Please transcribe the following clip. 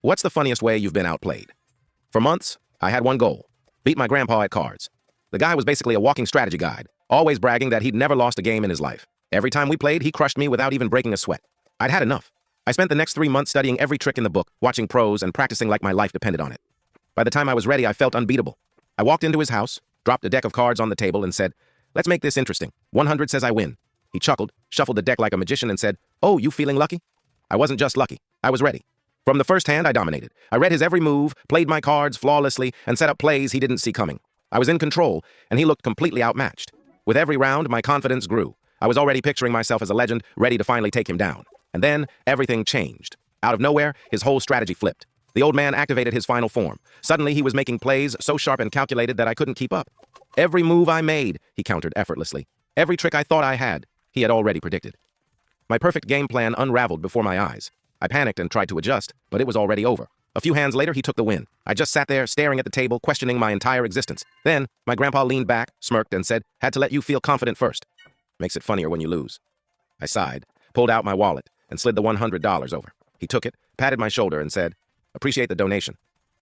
What's the funniest way you've been outplayed? For months, I had one goal: beat my grandpa at cards. The guy was basically a walking strategy guide, always bragging that he'd never lost a game in his life. Every time we played, he crushed me without even breaking a sweat. I'd had enough. I spent the next 3 months studying every trick in the book, watching pros, and practicing like my life depended on it. By the time I was ready, I felt unbeatable. I walked into his house, dropped a deck of cards on the table, and said, "Let's make this interesting. 100 says I win." He chuckled, shuffled the deck like a magician, and said, "Oh, you feeling lucky?" I wasn't just lucky. I was ready. From the first hand, I dominated. I read his every move, played my cards flawlessly, and set up plays he didn't see coming. I was in control, and he looked completely outmatched. With every round, my confidence grew. I was already picturing myself as a legend, ready to finally take him down. And then, everything changed. Out of nowhere, his whole strategy flipped. The old man activated his final form. Suddenly, he was making plays so sharp and calculated that I couldn't keep up. Every move I made, he countered effortlessly. Every trick I thought I had, he had already predicted. My perfect game plan unraveled before my eyes. I panicked and tried to adjust, but it was already over. A few hands later, he took the win. I just sat there, staring at the table, questioning my entire existence. Then, my grandpa leaned back, smirked, and said, "Had to let you feel confident first. Makes it funnier when you lose." I sighed, pulled out my wallet, and slid the $100 over. He took it, patted my shoulder, and said, "Appreciate the donation.